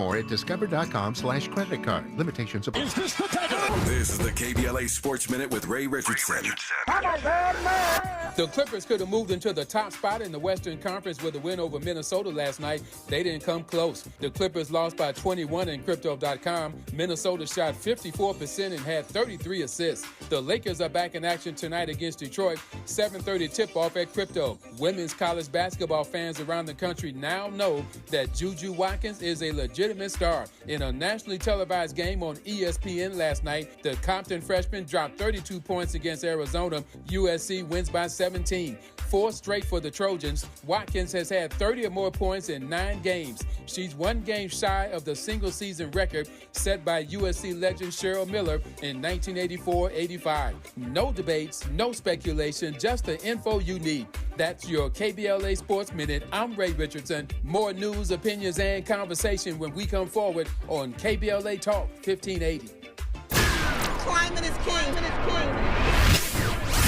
More at discover.com/credit card. Limitations apply. Is this the title? This is the KBLA Sports Minute with Ray Richardson. The Clippers could have moved into the top spot in the Western Conference with a win over Minnesota last night. They didn't come close. The Clippers lost by 21 in Crypto.com. Minnesota shot 54% and had 33 assists. The Lakers are back in action tonight against Detroit. 7:30 tip-off at Crypto. Women's college basketball fans around the country now know that Juju Watkins is a legitimate star. In a nationally televised game on ESPN last night, the Compton freshman dropped 32 points against Arizona. USC wins by 17. 4 straight for the Trojans. Watkins has had 30 or more points in 9 games. She's 1 game shy of the single-season record set by USC legend Cheryl Miller in 1984-85. No debates, no speculation, just the info you need. That's your KBLA Sports Minute. I'm Ray Richardson. More news, opinions, and conversation when we come forward on KBLA Talk 1580. Climate is king.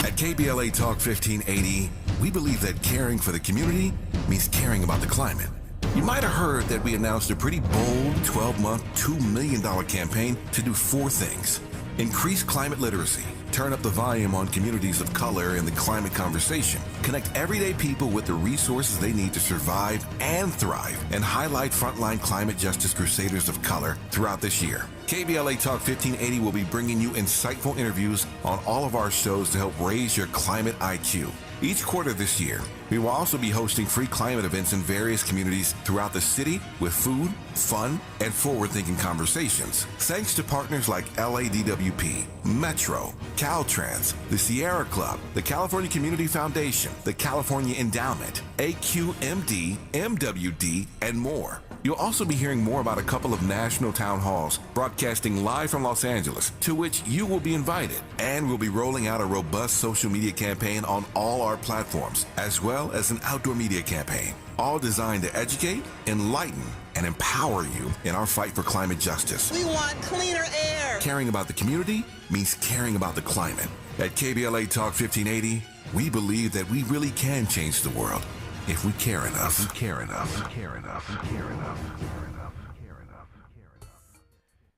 At KBLA Talk 1580, we believe that caring for the community means caring about the climate. You might have heard that we announced a pretty bold 12-month, $2 million campaign to do 4 things. Increase climate literacy, turn up the volume on communities of color in the climate conversation, connect everyday people with the resources they need to survive and thrive, and highlight frontline climate justice crusaders of color throughout this year. KBLA Talk 1580 will be bringing you insightful interviews on all of our shows to help raise your climate IQ. Each quarter this year, we will also be hosting free climate events in various communities throughout the city with food, fun, and forward-thinking conversations. Thanks to partners like LADWP, Metro, Caltrans, the Sierra Club, the California Community Foundation, the California Endowment, AQMD, MWD, and more. You'll also be hearing more about a couple of national town halls broadcasting live from Los Angeles, to which you will be invited. And we'll be rolling out a robust social media campaign on all our platforms, as well as an outdoor media campaign, all designed to educate, enlighten, and empower you in our fight for climate justice. We want cleaner air. Caring about the community means caring about the climate. At KBLA Talk 1580, we believe that we really can change the world if we care enough. If we care enough. If we care enough. If we care enough. If we care enough. If we care enough. If we care enough.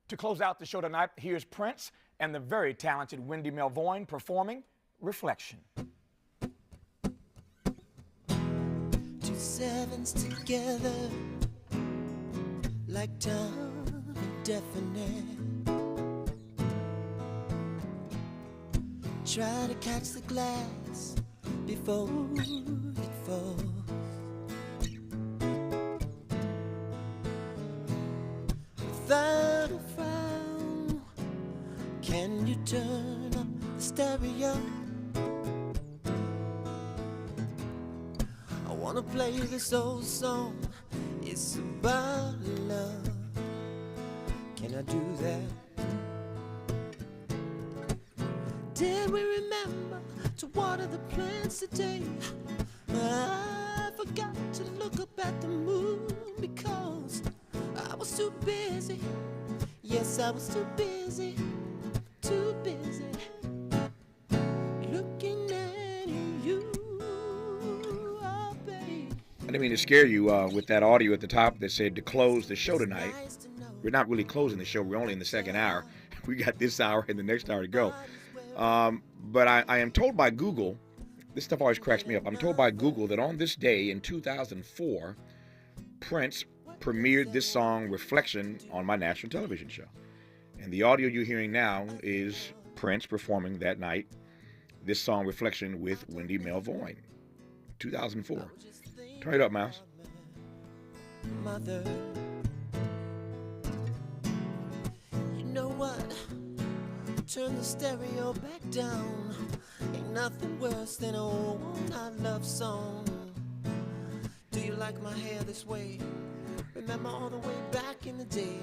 To close out the show tonight, here's Prince and the very talented Wendy Melvoin performing Reflection. 2 sevens together, like time indefinite. Try to catch the glass before it falls. Without a frown, can you turn up the stereo? I wanna play this old song, it's about love. Can I do that? Did we remember to water the plants today? I forgot to look up at the moon because I was too busy. Yes, I was too busy looking at you, oh, babe. I didn't mean to scare you with that audio at the top that said to close the show tonight. We're not really closing the show. We're only in the second hour. We got this hour and the next hour to go. But I am told by Google, this stuff always cracks me up. I'm told by Google that on this day in 2004, Prince premiered this song, Reflection, on my national television show. And the audio you're hearing now is Prince performing that night this song, Reflection, with Wendy Melvoin, 2004. Turn it up, Mouse. Mother, you know what? Turn the stereo back down. Ain't nothing worse than a one-night love song. Do you like my hair this way? Remember all the way back in the day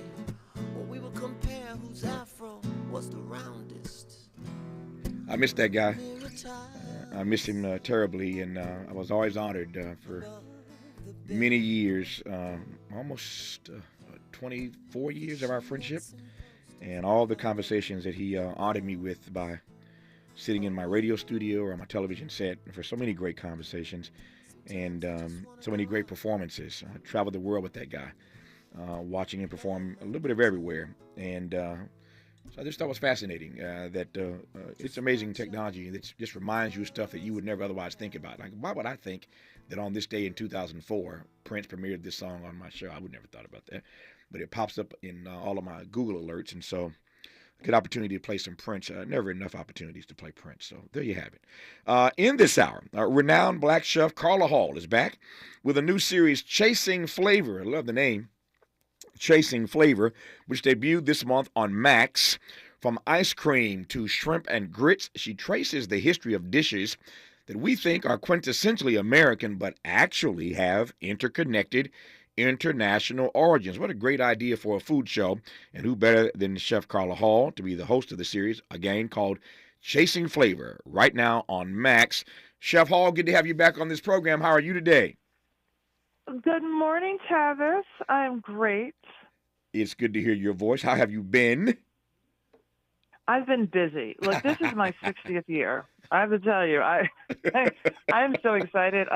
when we would compare whose afro was the roundest. I miss that guy. I miss him terribly, and I was always honored for many years, almost 24 years of our friendship, and all the conversations that he honored me with by sitting in my radio studio or on my television set for so many great conversations and so many great performances. I traveled the world with that guy. watching him perform a little bit of everywhere. And so I just thought it was fascinating that it's amazing technology that just reminds you of stuff that you would never otherwise think about. Like, why would I think that on this day in 2004, Prince premiered this song on my show? I would never thought about that. But it pops up in all of my Google alerts. And so good opportunity to play some Prince. Never enough opportunities to play Prince. So there you have it. In this hour, renowned black chef Carla Hall is back with a new series, Chasing Flavor. I love the name. Chasing Flavor, which debuted this month on Max. From ice cream to shrimp and grits, she traces the history of dishes that we think are quintessentially American but actually have interconnected international origins. What a great idea for a food show. And who better than Chef Carla Hall to be the host of the series, again called Chasing Flavor, right now on Max. Chef Hall, good to have you back on this program. How are you today? Good morning, Tavis. I'm great. It's good to hear your voice. How have you been? I've been busy. Look, this is my 60th year. I have to tell you, I am so excited.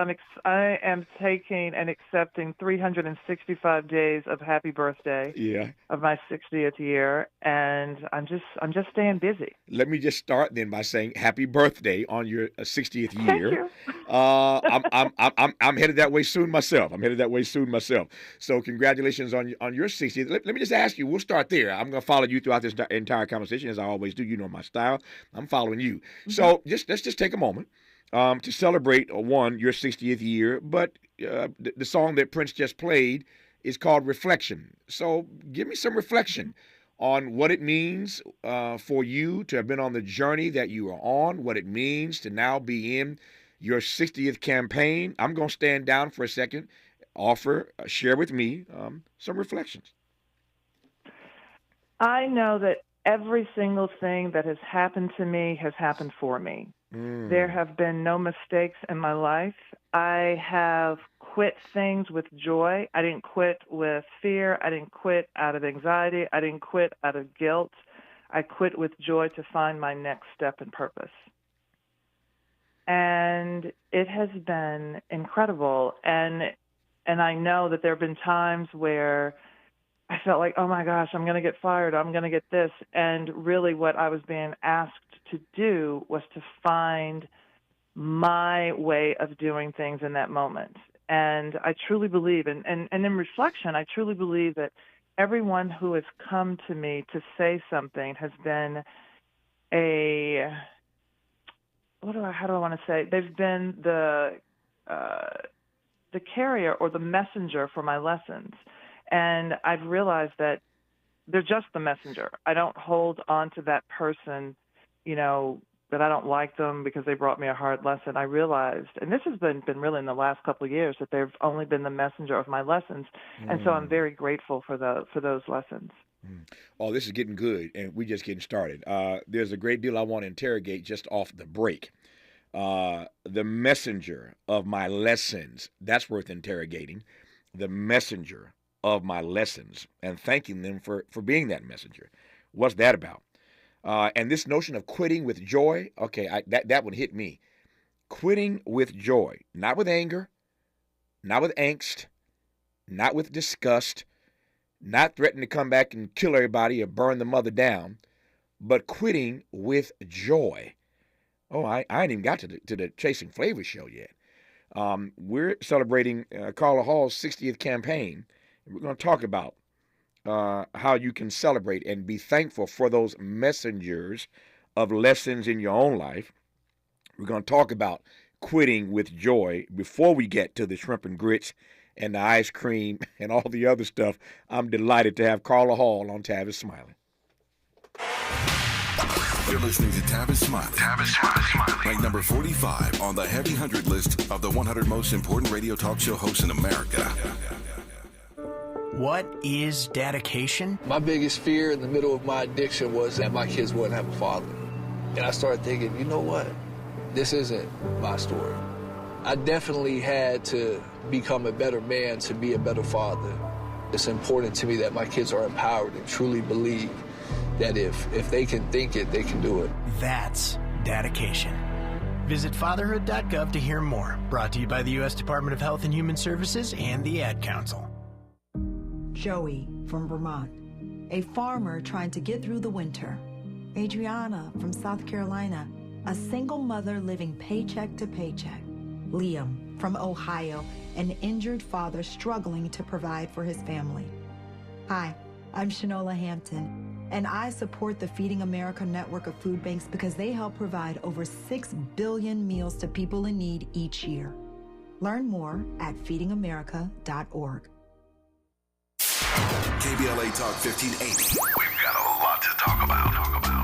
I am taking and accepting 365 days of happy birthday of my 60th year, and I'm just staying busy. Let me just start then by saying happy birthday on your 60th year. Thank you. I'm headed that way soon myself. So congratulations on your 60th. Let me just ask you. We'll start there. I'm going to follow you throughout this entire conversation as I always do. You know my style. I'm following you. Mm-hmm. So let's just take a moment to celebrate your 60th year. But the song that Prince just played is called Reflection. So give me some reflection on what it means for you to have been on the journey that you are on, what it means to now be in your 60th campaign. I'm going to stand down for a second, share with me some reflections. I know that every single thing that has happened to me has happened for me. There have been no mistakes in my life. I have quit things with joy. I didn't quit with fear. I didn't quit out of anxiety. I didn't quit out of guilt. I quit with joy to find my next step and purpose. And it has been incredible. And I know that there have been times where I felt like, oh my gosh, I'm going to get fired. I'm going to get this. And really what I was being asked to do was to find my way of doing things in that moment. And I truly believe, and in reflection, I truly believe that everyone who has come to me to say something has been how do I want to say? They've been the carrier or the messenger for my lessons. And I've realized that they're just the messenger. I don't hold on to that person, that I don't like them because they brought me a hard lesson. I realized, and this has been really in the last couple of years, that they've only been the messenger of my lessons. And so I'm very grateful for those lessons. Oh, this is getting good, and we're just getting started. There's a great deal I want to interrogate just off the break. The messenger of my lessons, that's worth interrogating. The messenger of my lessons, and thanking them for being that messenger. What's that about? And this notion of quitting with joy, okay, that one hit me. Quitting with joy, not with anger, not with angst, not with disgust, not threatening to come back and kill everybody or burn the mother down, but quitting with joy. Oh, I ain't even got to the Chasing Flavor show yet. We're celebrating Carla Hall's 60th campaign. We're going to talk about how you can celebrate and be thankful for those messengers of lessons in your own life. We're going to talk about quitting with joy before we get to the shrimp and grits and the ice cream and all the other stuff. I'm delighted to have Carla Hall on Tavis Smiley. You're listening to Tavis Smiley. Tavis Smiley. Ranked number 45 on the Heavy 100 list of the 100 most important radio talk show hosts in America. What is dedication? My biggest fear in the middle of my addiction was that my kids wouldn't have a father. And I started thinking, you know what? This isn't my story. I definitely had to become a better man to be a better father. It's important to me that my kids are empowered and truly believe that if they can think it, they can do it. That's dedication. Visit fatherhood.gov to hear more. Brought to you by the U.S. Department of Health and Human Services and the Ad Council. Joey from Vermont, a farmer trying to get through the winter. Adriana from South Carolina, a single mother living paycheck to paycheck. Liam from Ohio, an injured father struggling to provide for his family. Hi, I'm Shanola Hampton, and I support the Feeding America network of food banks because they help provide over 6 billion meals to people in need each year. Learn more at feedingamerica.org. KBLA Talk 1580. We've got a lot to talk about.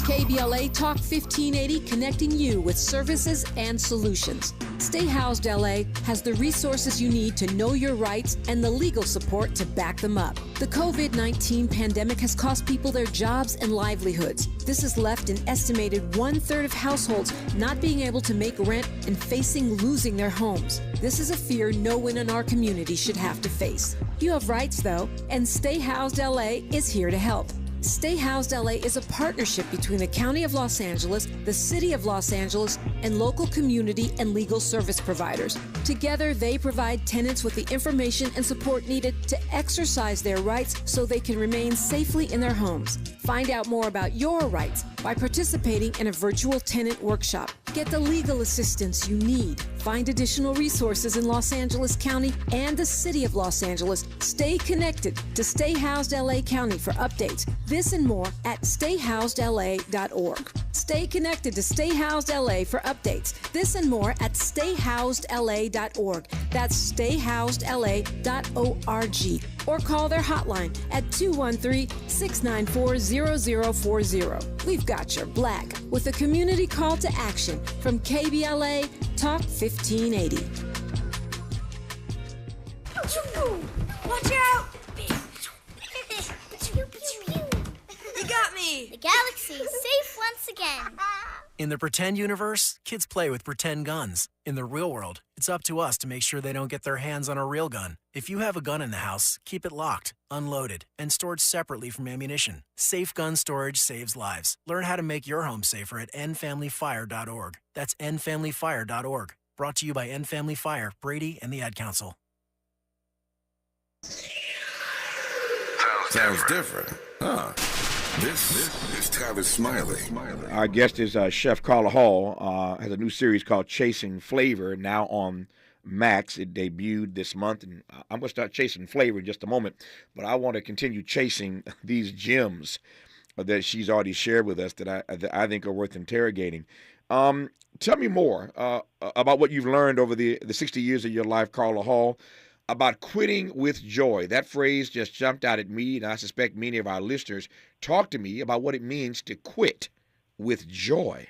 KBLA Talk 1580, connecting you with services and solutions. Stay Housed LA has the resources you need to know your rights and the legal support to back them up. The COVID-19 pandemic has cost people their jobs and livelihoods. This has left an estimated 1/3 of households not being able to make rent and facing losing their homes. This is a fear no one in our community should have to face. You have rights, though, and Stay Housed LA is here to help. Stay Housed LA is a partnership between the County of Los Angeles, the City of Los Angeles, and local community and legal service providers. Together, they provide tenants with the information and support needed to exercise their rights so they can remain safely in their homes. Find out more about your rights by participating in a virtual tenant workshop. Get the legal assistance you need. Find additional resources in Los Angeles County and the City of Los Angeles. Stay connected to Stay Housed LA County for updates. This and more at stayhousedla.org. Stay connected to Stay Housed LA for updates. This and more at stayhousedla.org. That's stayhousedla.org. Or call their hotline at 213-694-0040. We've got your black with a community call to action from KBLA Talk 1580. Watch out! You got me! The galaxy is safe once again. In the pretend universe, kids play with pretend guns. In the real world, it's up to us to make sure they don't get their hands on a real gun. If you have a gun in the house, keep it locked, unloaded, and stored separately from ammunition. Safe gun storage saves lives. Learn how to make your home safer at endfamilyfire.org. That's endfamilyfire.org. Brought to you by End Family Fire, Brady, and the Ad Council. Sounds different. Huh. This is Tavis Smiley. Our guest is Chef Carla Hall. Has a new series called Chasing Flavor, now on Max. It debuted this month, and I'm going to start chasing flavor in just a moment. But I want to continue chasing these gems that she's already shared with us that I think are worth interrogating. Tell me more about what you've learned over the 60 years of your life, Carla Hall, about quitting with joy. That phrase just jumped out at me, and I suspect many of our listeners. Talk to me about what it means to quit with joy.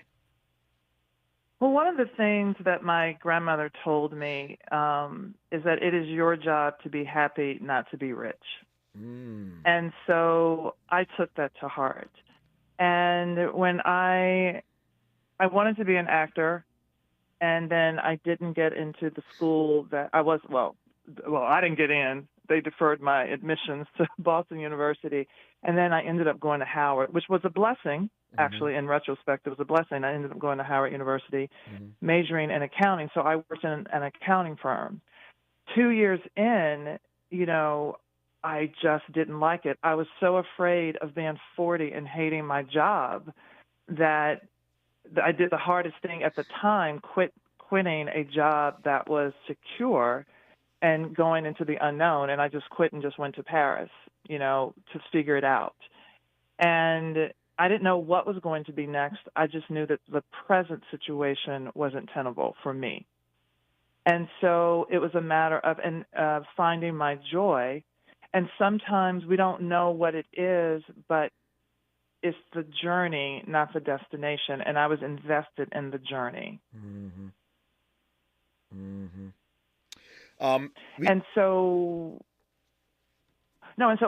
Well, one of the things that my grandmother told me is that it is your job to be happy, not to be rich. And so I took that to heart. And when I wanted to be an actor, and then I didn't get into the school that I was, well, I didn't get in. They deferred my admissions to Boston University. And then I ended up going to Howard, which was a blessing. Actually, in retrospect, it was a blessing. I ended up going to Howard University, majoring in accounting. So I worked in an accounting firm. 2 years in, I just didn't like it. I was so afraid of being 40 and hating my job that I did the hardest thing at the time, quitting a job that was secure and going into the unknown. And I just quit and just went to Paris, to figure it out. And I didn't know what was going to be next. I just knew that the present situation wasn't tenable for me. And so it was a matter of finding my joy. And sometimes we don't know what it is, but it's the journey, not the destination. And I was invested in the journey. And so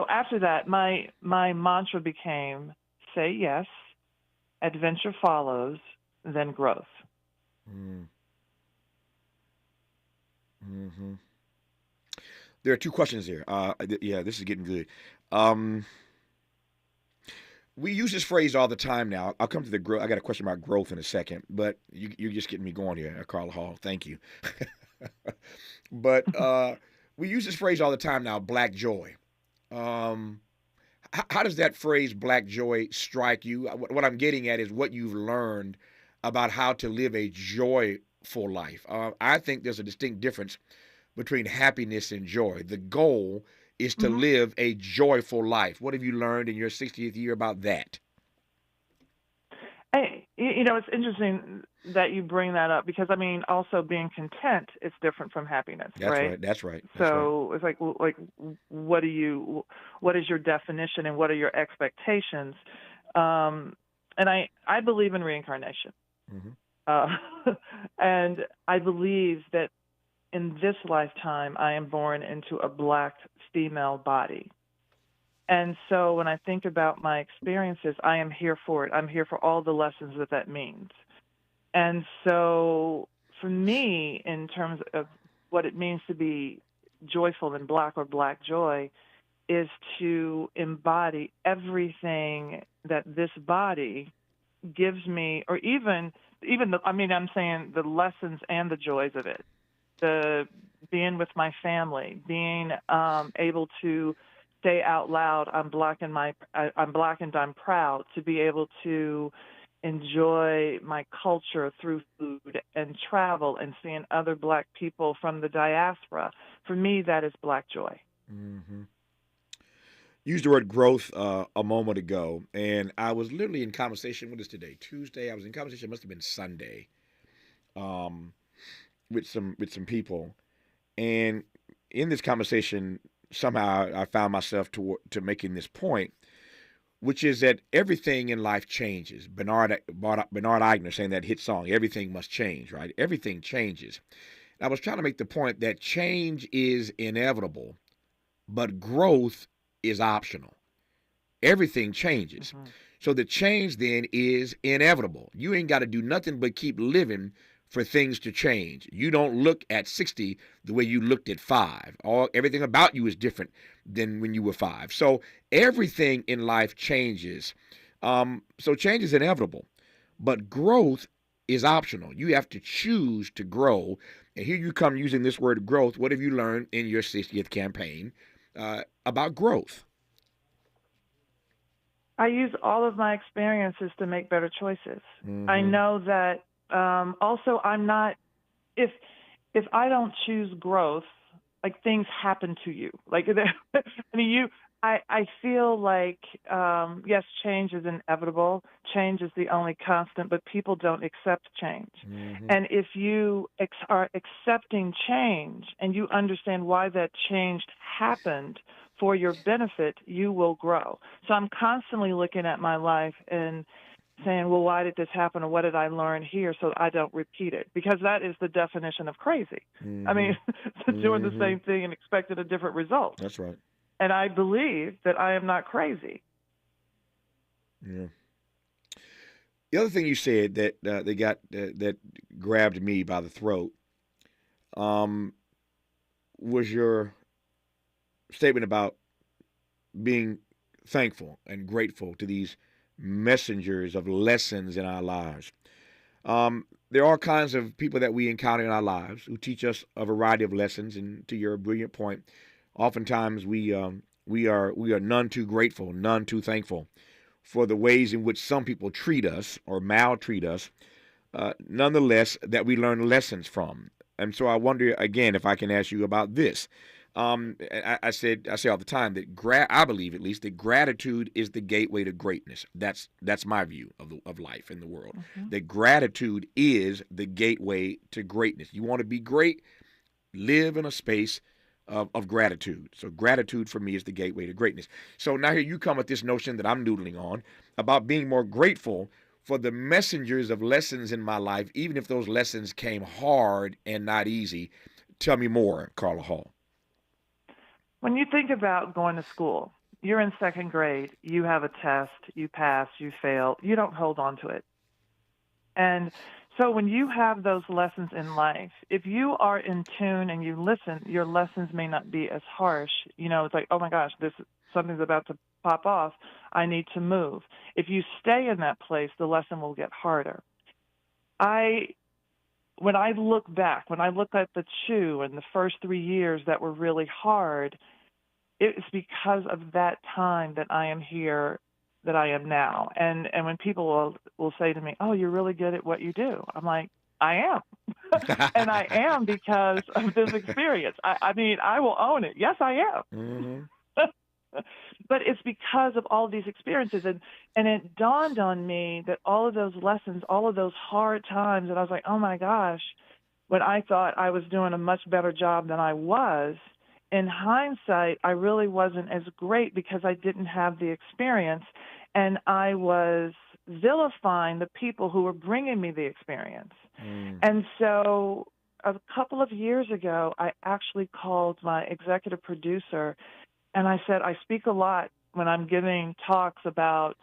after that, my mantra became, say yes, adventure follows, then growth. There are two questions here. This is getting good. We use this phrase all the time now. I'll come to the growth. I got a question about growth in a second, but you're just getting me going here, Carla Hall. Thank you. But we use this phrase all the time now, black joy. How does that phrase "black joy" strike you? What I'm getting at is what you've learned about how to live a joyful life. I think there's a distinct difference between happiness and joy. The goal is to Mhm. live a joyful life. What have you learned in your 60th year about that? Hey, it's interesting that you bring that up because I mean, also being content is different from happiness, That's right? right. That's right. That's right. So it's like, what is your definition and what are your expectations? And I believe in reincarnation, Hmm. uh, and I believe that in this lifetime I am born into a black female body. And so when I think about my experiences, I am here for it. I'm here for all the lessons that that means. And so for me, in terms of what it means to be joyful in black or black joy, is to embody everything that this body gives me, or even the, I mean, I'm saying the lessons and the joys of it. The being with my family, being able to say out loud, I'm black and I'm proud to be able to enjoy my culture through food and travel and seeing other black people from the diaspora. For me, that is black joy. Hmm. Used the word growth a moment ago, and I was literally in conversation. What is today? Tuesday. I was in conversation. It must have been Sunday, um, with some people, and in this conversation, somehow I found myself to making this point, which is that everything in life changes. Bernard Eigner saying that hit song, "Everything must change." Right? Everything changes. I was trying to make the point that change is inevitable, but growth is optional. Everything changes. Hmm. So the change then is inevitable. You ain't got to do nothing but keep living for things to change. You don't look at 60 the way you looked at 5. Everything about you is different than when you were 5. So everything in life changes. So change is inevitable, but growth is optional. You have to choose to grow. And here you come using this word growth. What have you learned in your 60th campaign about growth? I use all of my experiences to make better choices. I Hmm. know that also I'm not if I don't choose growth, like things happen to you. Like I mean, I feel like yes, change is inevitable. Change is the only constant, but people don't accept change. Hmm. And if you are accepting change and you understand why that change happened for your benefit, you will grow. So I'm constantly looking at my life and saying, well, why did this happen or what did I learn here so I don't repeat it? Because that is the definition of crazy. I Hmm. mean, doing the Hmm. same thing and expecting a different result. That's right. And I believe that I am not crazy. Yeah. The other thing you said that they got that grabbed me by the throat um, was your statement about being thankful and grateful to these messengers of lessons in our lives. There are all kinds of people that we encounter in our lives who teach us a variety of lessons. And to your brilliant point, oftentimes we are none too grateful, none too thankful for the ways in which some people treat us or maltreat us. Nonetheless, that we learn lessons from. And so I wonder again if I can ask you about this. I say all the time that I believe at least that gratitude is the gateway to greatness. That's my view of life in the world. Mm-hmm. That gratitude is the gateway to greatness. You want to be great, live in a space of gratitude. So gratitude for me is the gateway to greatness. So now here you come with this notion that I'm noodling on about being more grateful for the messengers of lessons in my life, even if those lessons came hard and not easy. Tell me more, Carla Hall. When you think about going to school, you're in second grade, you have a test, you pass, you fail, you don't hold on to it. And so when you have those lessons in life, if you are in tune and you listen, your lessons may not be as harsh. It's like, oh my gosh, something's about to pop off. I need to move. If you stay in that place, the lesson will get harder. When I look back, when I look at the CHU and the first 3 years that were really hard, it's because of that time that I am here, that I am now. And when people will say to me, "Oh, you're really good at what you do," I'm like, I am. And I am because of this experience. I mean, I will own it. Yes, I am. But it's because of all of these experiences. And it dawned on me that all of those lessons, all of those hard times, that I was like, oh my gosh, when I thought I was doing a much better job than I was, in hindsight, I really wasn't as great because I didn't have the experience. And I was vilifying the people who were bringing me the experience. And so a couple of years ago, I actually called my executive producer and I said, I speak a lot when I'm giving talks about,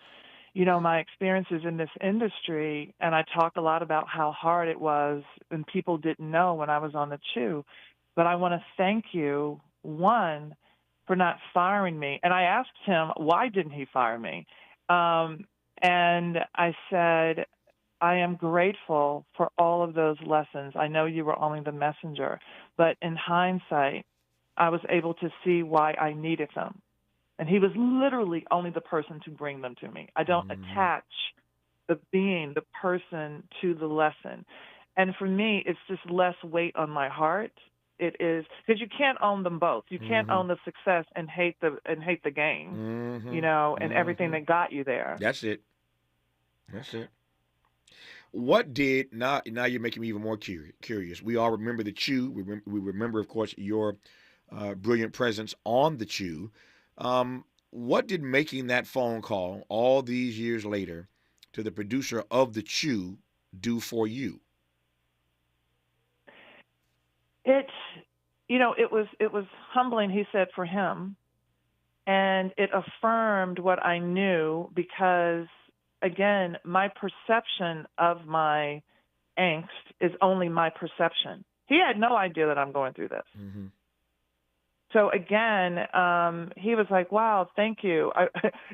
my experiences in this industry, and I talk a lot about how hard it was and people didn't know when I was on the Chew. But I want to thank you, one, for not firing me. And I asked him, why didn't he fire me? And I said, I am grateful for all of those lessons. I know you were only the messenger, but in hindsight, I was able to see why I needed them. And he was literally only the person to bring them to me. I don't attach the person to the lesson. And for me, it's just less weight on my heart. It is, because you can't own them both. You can't own the success and hate the game, and everything that got you there. That's it. What did, now you're making me even more curious. We all remember the Chew. We remember, of course, your brilliant presence on the Chew. What did making that phone call all these years later to the producer of the Chew do for you? It was humbling, he said, for him. And it affirmed what I knew because, again, my perception of my angst is only my perception. He had no idea that I'm going through this. So again, he was like, wow, thank you.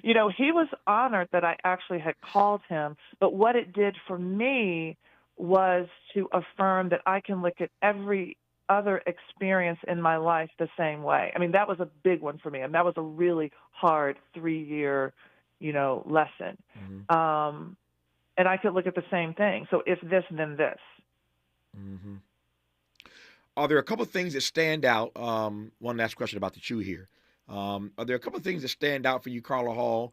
He was honored that I actually had called him. But what it did for me was to affirm that I can look at every other experience in my life the same way. I mean, that was a big one for me. And that was a really hard 3-year, lesson. And I could look at the same thing. So if this, then this. Are there a couple of things that stand out? One last question about the Chew here. Are there a couple of things that stand out for you, Carla Hall,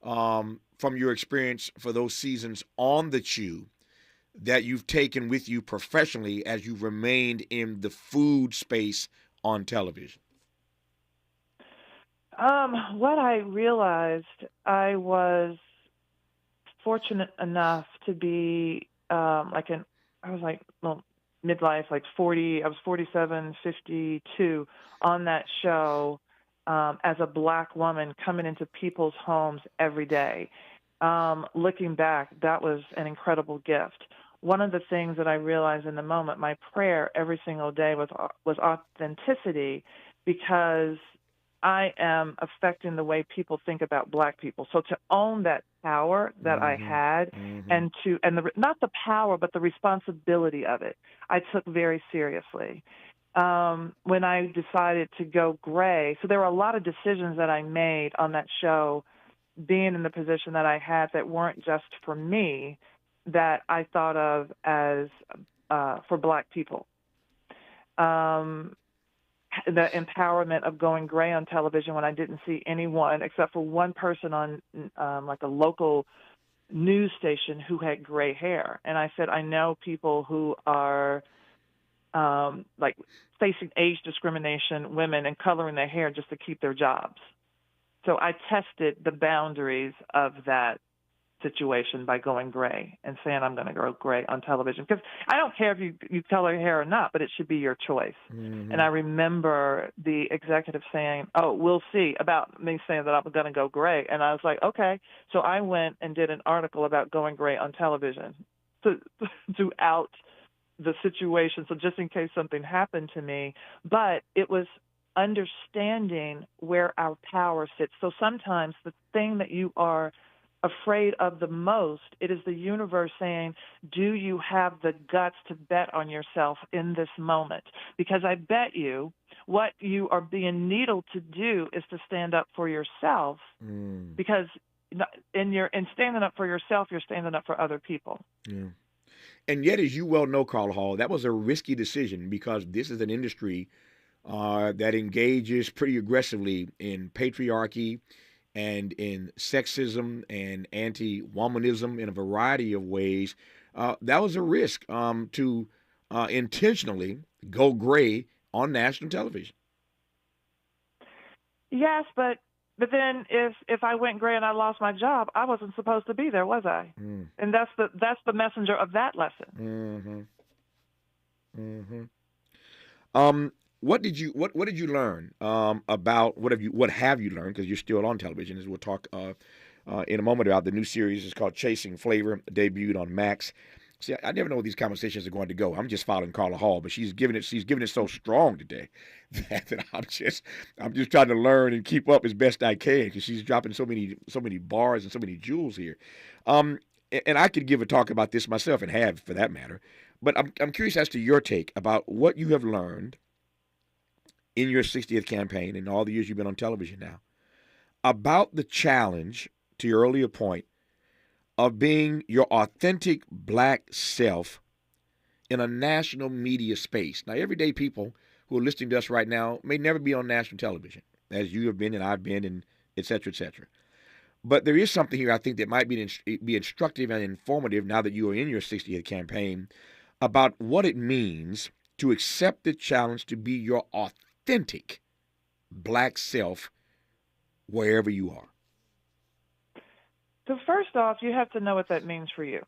from your experience for those seasons on the Chew that you've taken with you professionally as you've remained in the food space on television? What I realized, I was fortunate enough to be midlife, like 40, I was 47, 52 on that show as a Black woman coming into people's homes every day. Looking back, that was an incredible gift. One of the things that I realized in the moment, my prayer every single day was authenticity, because I am affecting the way people think about Black people. So to own that power that I had, and not the power, but the responsibility of it, I took very seriously. When I decided to go gray, so there were a lot of decisions that I made on that show, being in the position that I had, that weren't just for me, that I thought of as for Black people. The empowerment of going gray on television when I didn't see anyone except for one person on like a local news station who had gray hair. And I said, I know people who are like facing age discrimination, women, and coloring their hair just to keep their jobs. So I tested the boundaries of that situation by going gray and saying I'm going to go gray on television, because I don't care if you color your hair or not, but it should be your choice. And I remember the executive saying, oh, we'll see, about me saying that I'm going to go gray. And I was like, okay. So I went and did an article about going gray on television to out the situation, so just in case something happened to me. But it was understanding where our power sits. So sometimes the thing that you are afraid of the most, it is the universe saying, do you have the guts to bet on yourself in this moment? Because I bet you what you are being needled to do is to stand up for yourself, because in standing up for yourself, you're standing up for other people. Yeah. And yet, as you well know, Carla Hall, that was a risky decision because this is an industry that engages pretty aggressively in patriarchy and in sexism and anti-womanism in a variety of ways. That was a risk to intentionally go gray on national television. Yes, but then if I went gray and I lost my job, I wasn't supposed to be there, was I? And that's the messenger of that lesson. What did you learn about what have you learned, because you're still on television, as we'll talk in a moment about the new series. It's called Chasing Flavor, debuted on Max. See, I never know where these conversations are going to go. I'm just following Carla Hall, but she's giving it so strong today that I'm just trying to learn and keep up as best I can, because she's dropping so many bars and so many jewels here. And I could give a talk about this myself, and have for that matter. But I'm curious as to your take about what you have learned in your 60th campaign and all the years you've been on television now about the challenge, to your earlier point, of being your authentic black self in a national media space. Now, everyday people who are listening to us right now may never be on national television, as you have been and I've been, and et cetera, et cetera. But there is something here I think that might be instructive and informative now that you are in your 60th campaign about what it means to accept the challenge to be your authentic black self wherever you are. So first off, you have to know what that means for you.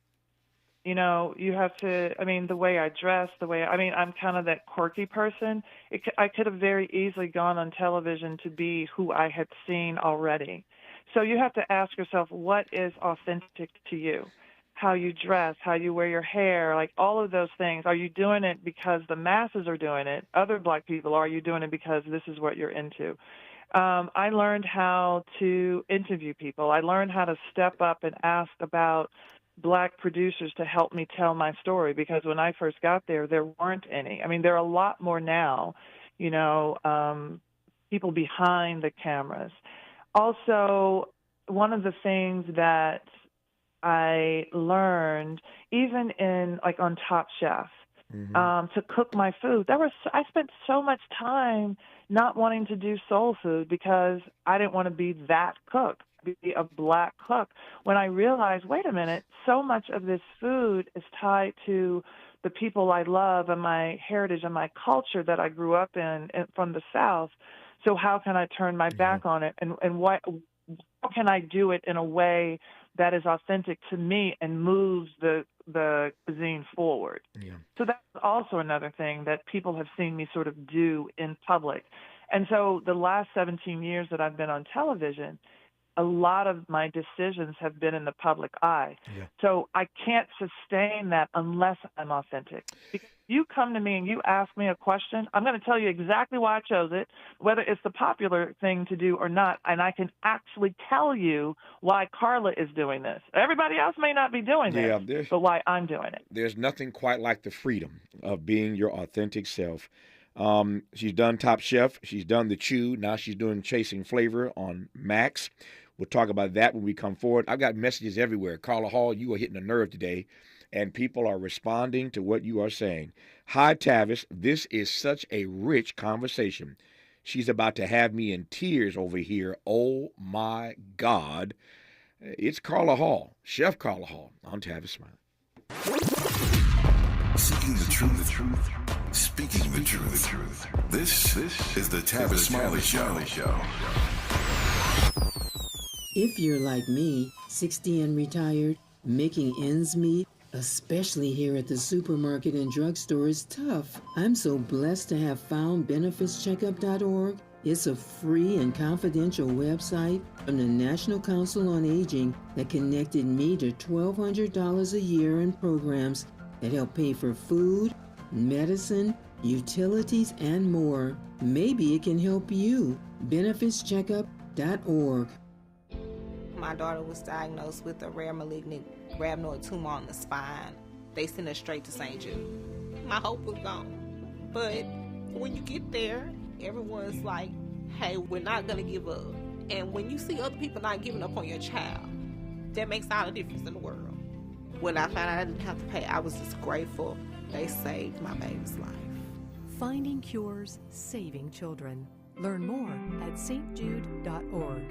You know, you have to, the way I dress, I'm kind of that quirky person. I could have very easily gone on television to be who I had seen already. So you have to ask yourself, what is authentic to you? How you dress, how you wear your hair, like all of those things. Are you doing it because the masses are doing it, other black people? Or are you doing it because this is what you're into? I learned how to interview people. I learned how to step up and ask about black producers to help me tell my story, because when I first got there weren't any. There are a lot more now, people behind the cameras. Also, one of the things that I learned, even in on Top Chef, to cook my food, I spent so much time not wanting to do soul food because I didn't want to be that cook, be a black cook. When I realized, wait a minute, so much of this food is tied to the people I love and my heritage and my culture that I grew up in from the South. So how can I turn my back on it? And how can I do it in a way that is authentic to me and moves the cuisine forward? Yeah. So that's also another thing that people have seen me sort of do in public. And so the last 17 years that I've been on television, a lot of my decisions have been in the public eye. Yeah. So I can't sustain that unless I'm authentic. Because if you come to me and you ask me a question, I'm going to tell you exactly why I chose it, whether it's the popular thing to do or not, and I can actually tell you why Carla is doing this. Everybody else may not be doing this, but why I'm doing it. There's nothing quite like the freedom of being your authentic self. She's done Top Chef. She's done The Chew. Now she's doing Chasing Flavor on Max. We'll talk about that when we come forward. I've got messages everywhere. Carla Hall, you are hitting a nerve today, and people are responding to what you are saying. Hi, Tavis. This is such a rich conversation. She's about to have me in tears over here. Oh, my God. It's Carla Hall, Chef Carla Hall, on Tavis Smiley. Seeking the truth. Speaking the truth. This is the Tavis Smiley Show. If you're like me, 60 and retired, making ends meet, especially here at the supermarket and drugstore, is tough. I'm so blessed to have found benefitscheckup.org. It's a free and confidential website from the National Council on Aging that connected me to $1,200 a year in programs that help pay for food, medicine, utilities, and more. Maybe it can help you. benefitscheckup.org. My daughter was diagnosed with a rare malignant rhabdoid tumor on the spine. They sent her straight to St. Jude. My hope was gone. But when you get there, Everyone's like, hey, we're not going to give up. And when you see other people not giving up on your child, that makes all the difference in the world. When I found out I didn't have to pay, I was just grateful. They saved my baby's life. Finding cures, saving children. Learn more at stjude.org.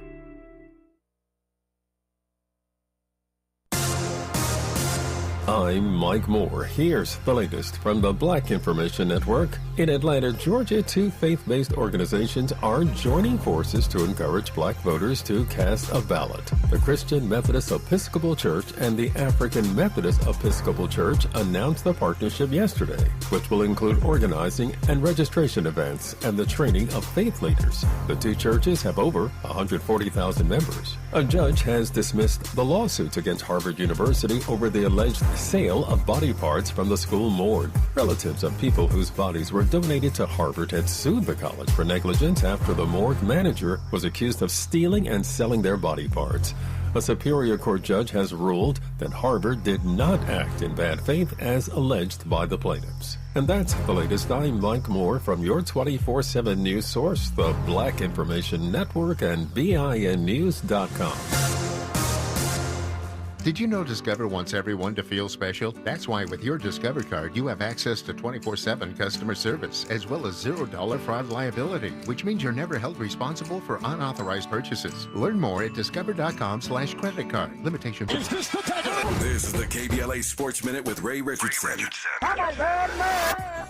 I'm Mike Moore. Here's the latest from the Black Information Network. In Atlanta, Georgia, two faith-based organizations are joining forces to encourage black voters to cast a ballot. The Christian Methodist Episcopal Church and the African Methodist Episcopal Church announced the partnership yesterday, which will include organizing and registration events and the training of faith leaders. The two churches have over 140,000 members. A judge has dismissed the lawsuits against Harvard University over the alleged sale of body parts from the school morgue. Relatives of people whose bodies were donated to Harvard had sued the college for negligence after the morgue manager was accused of stealing and selling their body parts. A Superior Court judge has ruled that Harvard did not act in bad faith as alleged by the plaintiffs. And that's the latest. I'm Mike Moore from your 24/7 news source, the Black Information Network and BINnews.com. Did you know Discover wants everyone to feel special? That's why with your Discover card, you have access to 24/7 customer service, as well as $0 fraud liability, which means you're never held responsible for unauthorized purchases. Learn more at discover.com/credit card. Limitations. This is the KBLA Sports Minute with Ray Richardson.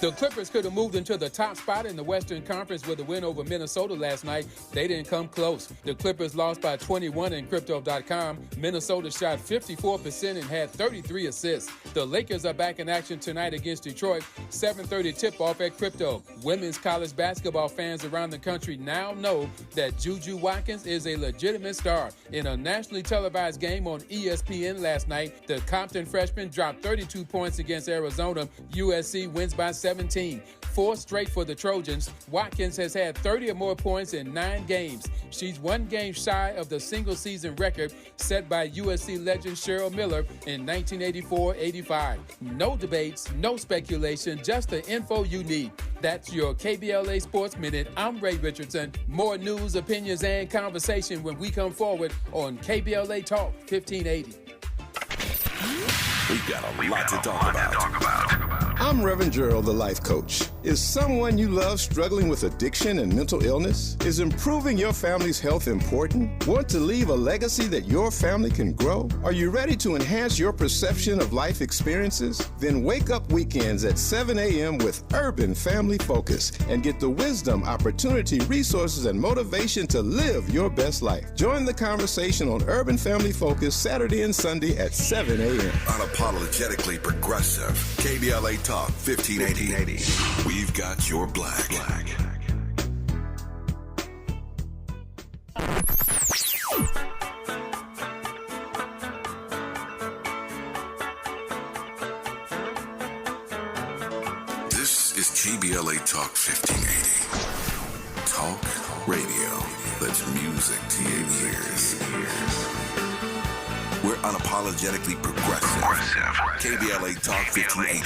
The Clippers could have moved into the top spot in the Western Conference with a win over Minnesota last night. They didn't come close. The Clippers lost by 21 in Crypto.com. Minnesota shot 54% and had 33 assists. The Lakers are back in action tonight against Detroit. 7:30 tip-off at Crypto. Women's college basketball fans around the country now know that Juju Watkins is a legitimate star. In a nationally televised game on ESPN last night, the Compton freshman dropped 32 points against Arizona. USC wins by 17. 4 straight for the Trojans. Watkins has had 30 or more points in 9 games. She's 1 game shy of the single-season record set by USC legend Cheryl Miller in 1984-85. No debates, no speculation, just the info you need. That's your KBLA Sports Minute. I'm Ray Richardson. More news, opinions, and conversation when we come forward on KBLA Talk 1580. We've got a lot to talk about. I'm Reverend Gerald, the life coach. Is someone you love struggling with addiction and mental illness? Is improving your family's health important? Want to leave a legacy that your family can grow? Are you ready to enhance your perception of life experiences? Then wake up weekends at 7 a.m. with Urban Family Focus and get the wisdom, opportunity, resources, and motivation to live your best life. Join the conversation on Urban Family Focus Saturday and Sunday at 7 a.m. Unapologetically progressive. KBLA Talk 1580. We've got your black. This is KBLA Talk 1580. Talk radio that's music to your ears. We're unapologetically progressive. KBLA Talk 1580.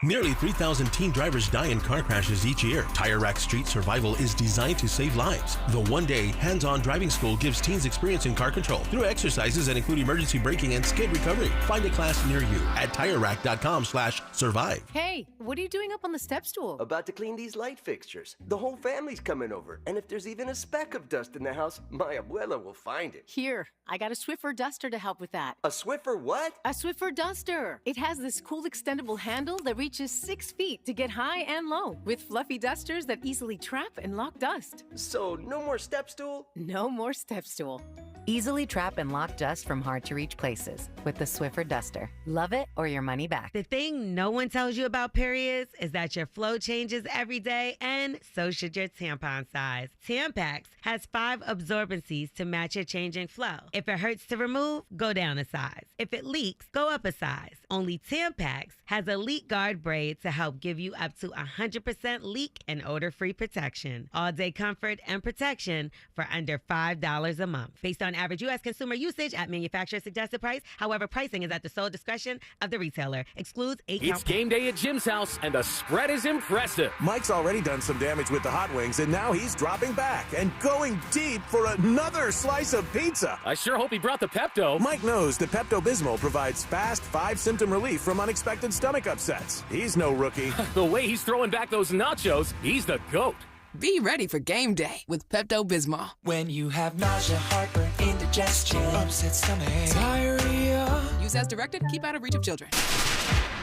Nearly 3,000 teen drivers die in car crashes each year. Tire Rack Street Survival is designed to save lives. The one-day hands-on driving school gives teens experience in car control through exercises that include emergency braking and skid recovery. Find a class near you at TireRack.com/survive. Hey, what are you doing up on the step stool? About to clean these light fixtures. The whole family's coming over. And if there's even a speck of dust in the house, my abuela will find it. Here, I got a Swiffer duster to help with that. A Swiffer what? A Swiffer duster. It has this cool extendable handle that reaches 6 feet to get high and low, with fluffy dusters that easily trap and lock dust. So no more step stool? No more step stool. Easily trap and lock dust from hard-to-reach places with the Swiffer duster. Love it or your money back. The thing no one tells you about periods is that your flow changes every day, and so should your tampon size. Tampax has 5 absorbencies to match your changing flow. If it hurts to remove, go down a size. If it leaks, go up a size. Only Tampax has a leak guard Comfort Braid to help give you up to 100% leak and odor-free protection. All-day comfort and protection for under $5 a month. Based on average U.S. consumer usage at manufacturer suggested price. However, pricing is at the sole discretion of the retailer. Excludes 8 It's game day at Jim's house, and the spread is impressive. Mike's already done some damage with the hot wings, and now he's dropping back and going deep for another slice of pizza. I sure hope he brought the Pepto. Mike knows that Pepto-Bismol provides fast 5-symptom relief from unexpected stomach upsets. He's no rookie. The way he's throwing back those nachos, he's the GOAT. Be ready for game day with Pepto-Bismol. When you have nausea, heartburn, indigestion, upset stomach, diarrhea. Use as directed. Keep out of reach of children.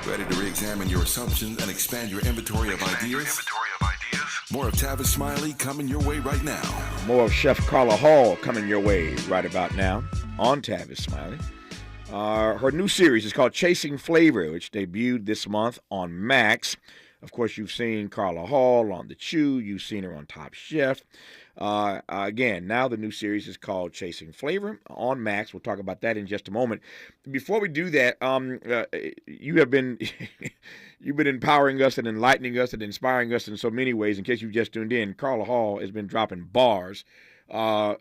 Ready to re-examine your assumptions and expand your inventory of ideas? More of Tavis Smiley coming your way right now. More of Chef Carla Hall coming your way right about now on Tavis Smiley. Her new series is called Chasing Flavor, which debuted this month on Max. Of course, you've seen Carla Hall on The Chew. You've seen her on Top Chef. Again, now the new series is called Chasing Flavor on Max. We'll talk about that in just a moment. Before we do that, you have been you've been empowering us and enlightening us and inspiring us in so many ways. In case you just tuned in, Carla Hall has been dropping bars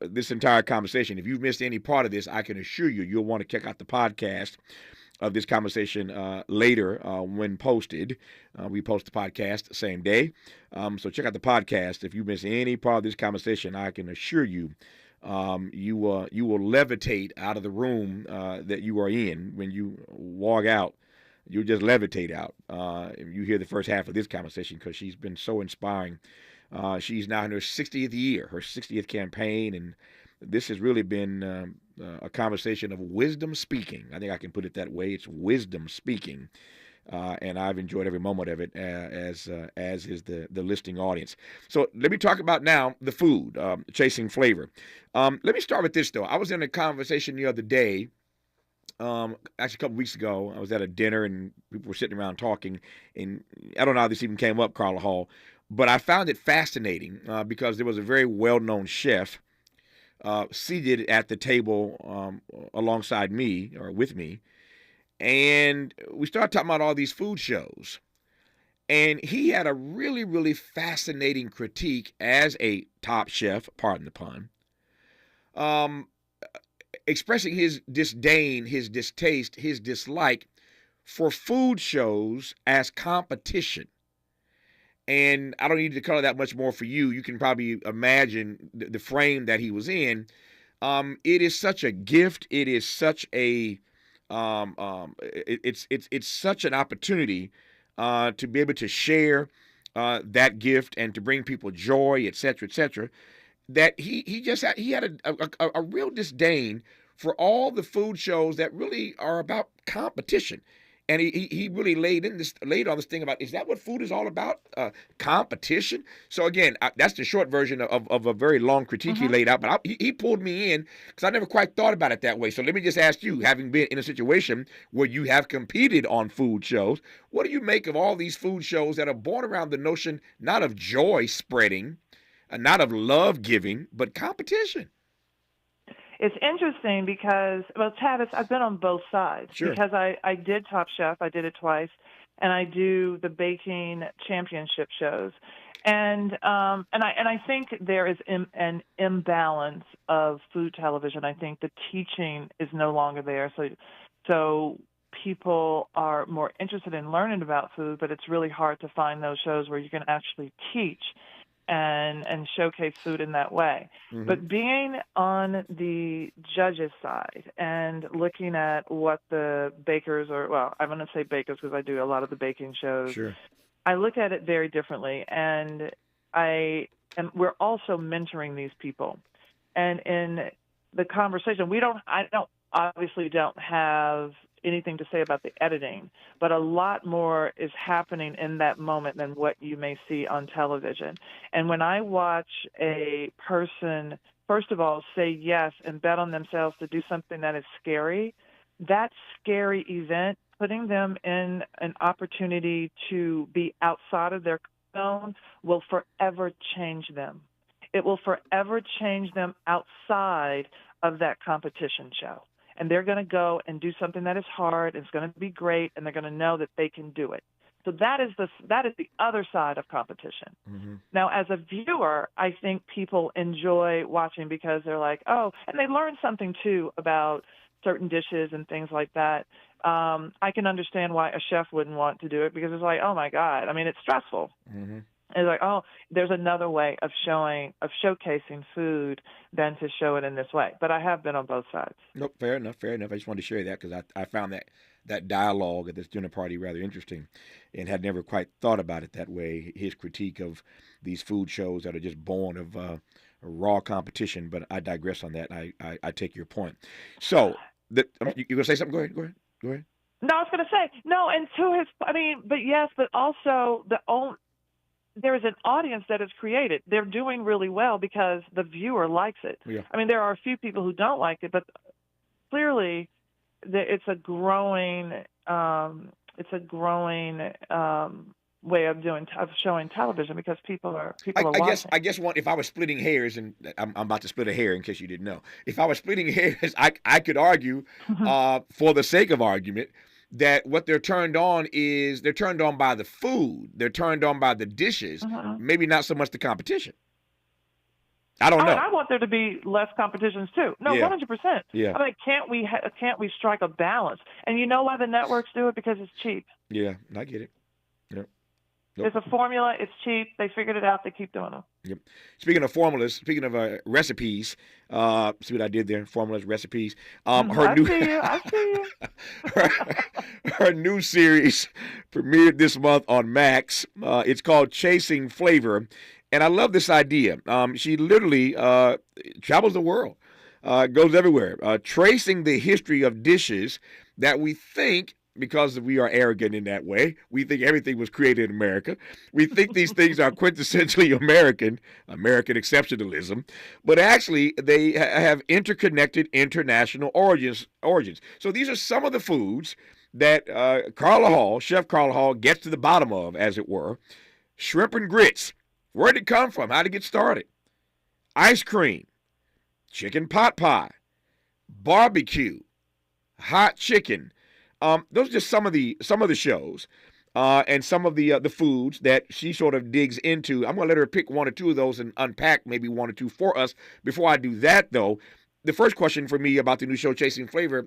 this entire conversation. If you've missed any part of this, I can assure you, you'll want to check out the podcast of this conversation later when posted. We post the podcast the same day. So check out the podcast. If you miss any part of this conversation, I can assure you, you will levitate out of the room that you are in. When you walk out, you'll just levitate out. If you hear the first half of this conversation, because she's been so inspiring. She's now in her 60th year, her 60th campaign, and this has really been a conversation of wisdom speaking. I think I can put it that way. It's wisdom speaking, and I've enjoyed every moment of it, as is the listening audience. So let me talk about now the food, Chasing Flavor. Let me start with this, though. I was in a conversation the other day, actually a couple weeks ago. I was at a dinner, and people were sitting around talking, and I don't know how this even came up, Carla Hall, but I found it fascinating because there was a very well-known chef seated at the table alongside me or with me, and we started talking about all these food shows. And he had a really, really fascinating critique as a top chef, pardon the pun, expressing his disdain, his distaste, his dislike for food shows as competition. And I don't need to color that much more for you. You can probably imagine the frame that he was in. It is such a gift. It is such a it's such an opportunity to be able to share that gift and to bring people joy, et cetera, that he had a real disdain for all the food shows that really are about competition. And he really laid on this thing about, is that what food is all about? Competition? So again, that's the short version of a very long critique he laid out. But he pulled me in because I never quite thought about it that way. So let me just ask you, having been in a situation where you have competed on food shows, what do you make of all these food shows that are born around the notion not of joy spreading, not of love giving, but competition? It's interesting because, well, Tavis, I've been on both sides. Sure. Because I did Top Chef, I did it twice, and I do the baking championship shows, and I think there is an imbalance of food television. I think the teaching is no longer there, so people are more interested in learning about food, but it's really hard to find those shows where you can actually teach and showcase food in that way. Mm-hmm. But being on the judges' side and looking at what the bakers I'm going to say bakers because I do a lot of the baking shows. Sure. I look at it very differently, and we're also mentoring these people. And in the conversation, I obviously don't have anything to say about the editing, but a lot more is happening in that moment than what you may see on television. And when I watch a person, first of all, say yes and bet on themselves to do something that is scary, that scary event, putting them in an opportunity to be outside of their zone, will forever change them. It will forever change them outside of that competition show. And they're going to go and do something that is hard, it's going to be great, and they're going to know that they can do it. So that is the other side of competition. Mm-hmm. Now, as a viewer, I think people enjoy watching because they're like, oh, and they learn something too about certain dishes and things like that. I can understand why a chef wouldn't want to do it because it's like, oh my God, I mean, it's stressful. Mm-hmm. It's like, oh, there's another way of showcasing food than to show it in this way. But I have been on both sides. Nope, fair enough. I just wanted to share that because I found that dialogue at this dinner party rather interesting and had never quite thought about it that way, his critique of these food shows that are just born of raw competition. But I digress on that. I take your point. So, you going to say something? Go ahead. No, I was going to say, no, and to his, I mean, but yes, but also there is an audience that is created. They're doing really well because the viewer likes it. Yeah. I mean, there are a few people who don't like it, but clearly it's a growing way of showing television because people are watching. I guess if I was splitting hairs, and I'm about to split a hair in case you didn't know. If I was splitting hairs, I could argue, for the sake of argument, that what they're turned on by the food. They're turned on by the dishes, maybe not so much the competition. I don't know. And I want there to be less competitions too. No, 100%. Yeah. I mean, can't we strike a balance? And you know why the networks do it? Because it's cheap. Yeah, I get it. Yep. Nope. It's a formula. It's cheap. They figured it out. They keep doing it. Yep. Speaking of formulas, speaking of recipes, see what I did there? Formulas, recipes. I see you. Her new series premiered this month on Max. It's called Chasing Flavor, and I love this idea. She literally travels the world, goes everywhere, tracing the history of dishes that we think, because we are arrogant in that way, we think everything was created in America. We think these things are quintessentially American exceptionalism, but actually they have interconnected international origins. So these are some of the foods that Chef Carla Hall gets to the bottom of, as it were. Shrimp and grits. Where did it come from? How did it get started? Ice cream, chicken pot pie, barbecue, hot chicken. Those are just some of the shows and some of the foods that she sort of digs into. I'm going to let her pick one or two of those and unpack maybe one or two for us. Before I do that, though, the first question for me about the new show, Chasing Flavor,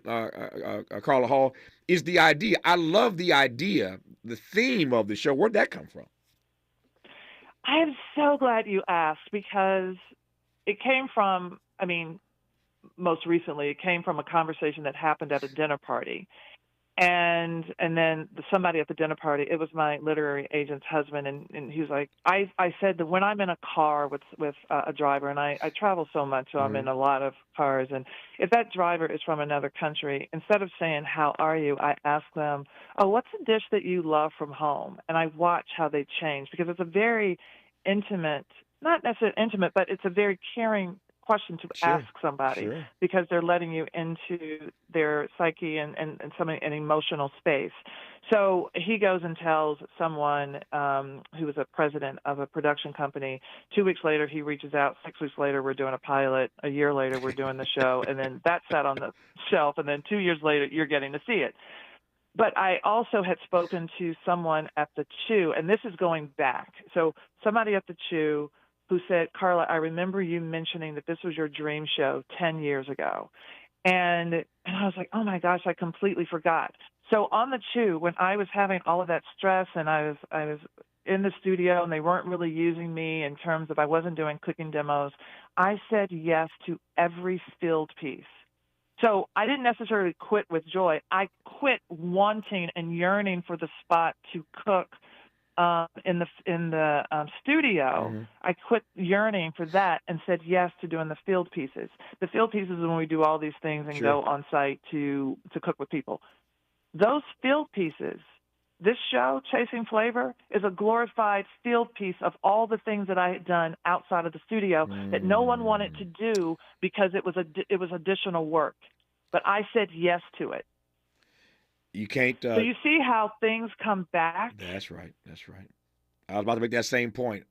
Carla Hall, is the idea. I love the idea, the theme of the show. Where'd that come from? I am so glad you asked because it came from, most recently, it came from a conversation that happened at a dinner party. And then somebody at the dinner party, it was my literary agent's husband, and he was like, I said that when I'm in a car with a driver, and I travel so much, so I'm in a lot of cars, and if that driver is from another country, instead of saying, how are you, I ask them, oh, what's a dish that you love from home? And I watch how they change, because it's a very intimate, not necessarily intimate, but it's a very caring question to ask somebody because they're letting you into their psyche and an emotional space. So he goes and tells someone who was a president of a production company. 2 weeks later, he reaches out. 6 weeks later, we're doing a pilot. A year later, we're doing the show. And then that sat on the shelf. And then 2 years later, you're getting to see it. But I also had spoken to someone at the Chew, and this is going back. So somebody at the Chew who said, Carla, I remember you mentioning that this was your dream show 10 years ago. And I was like, oh my gosh, I completely forgot. So on the Chew, when I was having all of that stress and I was in the studio and they weren't really using me in terms of I wasn't doing cooking demos, I said yes to every filled piece. So I didn't necessarily quit with joy. I quit wanting and yearning for the spot to cook in the studio. Mm-hmm. I quit yearning for that and said yes to doing the field pieces. The field pieces is when we do all these things and go on site to cook with people. Those field pieces, this show, Chasing Flavor, is a glorified field piece of all the things that I had done outside of the studio that no one wanted to do because it was additional work. But I said yes to it. You can't. So you see how things come back? That's right. I was about to make that same point.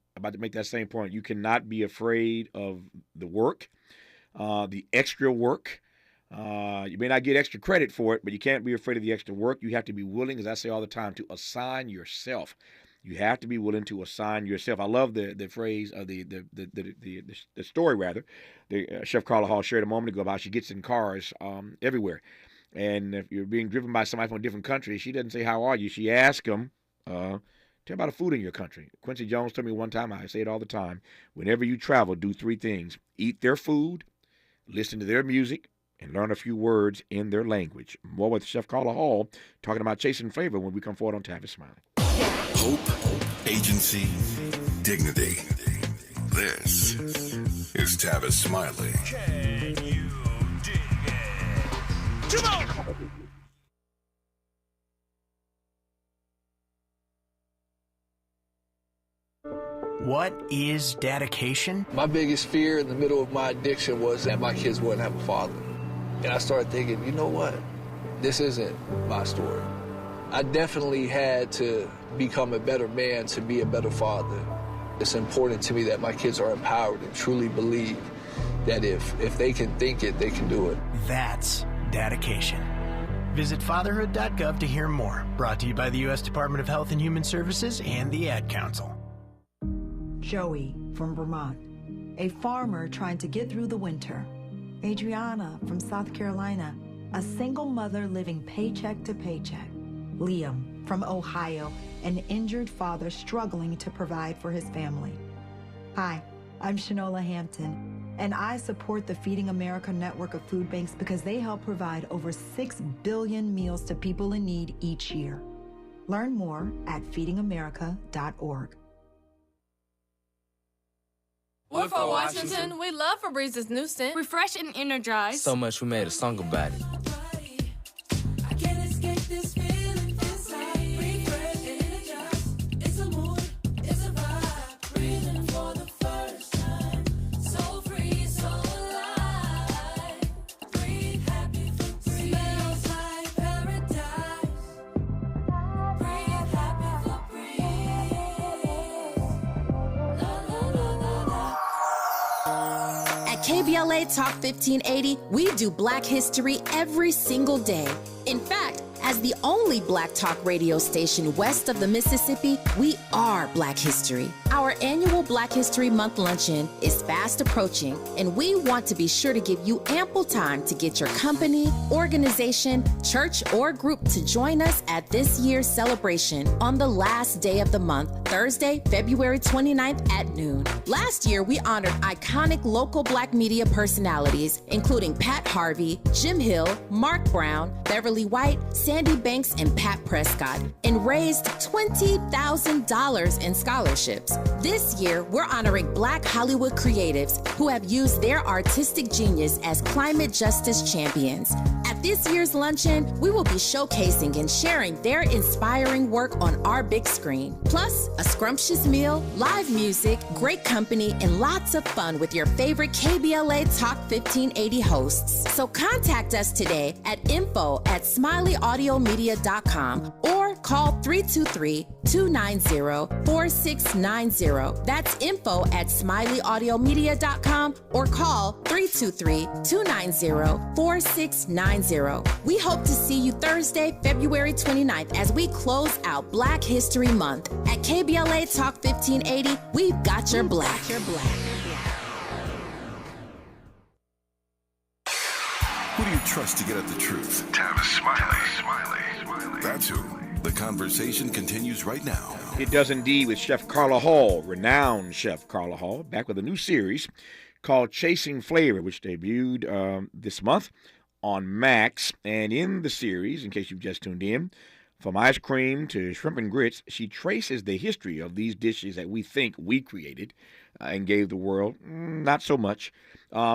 You cannot be afraid of the work, the extra work, You may not get extra credit for it, but you can't be afraid of the extra work. You have to be willing, as I say all the time, to assign yourself. You have to be willing to assign yourself. I love the phrase, the story rather. Chef Carla Hall shared a moment ago about she gets in cars everywhere, and if you're being driven by somebody from a different country, she doesn't say how are you. She asks them, tell me about the food in your country. Quincy Jones told me one time, I say it all the time, whenever you travel, do three things: eat their food, listen to their music, and learn a few words in their language. More with Chef Carla Hall talking about chasing flavor when we come forward on Tavis Smiley. Hope, agency, dignity. This is Tavis Smiley. Can you dig it? Come on! What is dedication? My biggest fear in the middle of my addiction was that my kids wouldn't have a father. And I started thinking, you know what? This isn't my story. I definitely had to become a better man to be a better father. It's important to me that my kids are empowered and truly believe that if they can think it, they can do it. That's dedication. Visit fatherhood.gov to hear more. Brought to you by the U.S. Department of Health and Human Services and the Ad Council. Joey from Vermont, a farmer trying to get through the winter. Adriana from South Carolina, a single mother living paycheck to paycheck. Liam from Ohio, an injured father struggling to provide for his family. Hi, I'm Shanola Hampton, and I support the Feeding America network of food banks because they help provide over 6 billion meals to people in need each year. Learn more at feedingamerica.org. We're from Washington. We love Febrez's new scent. Refresh and energize. So much we made a song about it. KBLA Talk 1580, we do Black history every single day. In fact, as the only Black talk radio station west of the Mississippi, we are Black history. Our annual Black History Month luncheon is fast approaching, and we want to be sure to give you ample time to get your company, organization, church, or group to join us at this year's celebration on the last day of the month, Thursday, February 29th at noon. Last year, we honored iconic local Black media personalities, including Pat Harvey, Jim Hill, Mark Brown, Beverly White, Sandy Banks, and Pat Prescott, and raised $20,000 in scholarships. This year, we're honoring Black Hollywood creatives who have used their artistic genius as climate justice champions. At this year's luncheon, we will be showcasing and sharing their inspiring work on our big screen. Plus, a scrumptious meal, live music, great company, and lots of fun with your favorite KBLA Talk 1580 hosts. So contact us today at info@smileyaudio.com or call 323-290-4690. That's info@smileyaudio.com or call 323-290-4690. We hope to see you Thursday, February 29th as we close out Black History Month. At KBLA Talk 1580, we've got your Black. Who do you trust to get at the truth? Tavis Smiley. That's who. The conversation continues right now. It does indeed with Chef Carla Hall, renowned Chef Carla Hall, back with a new series called Chasing Flavor, which debuted this month on Max. And in the series, in case you've just tuned in, from ice cream to shrimp and grits, she traces the history of these dishes that we think we created and gave the world. Not so much.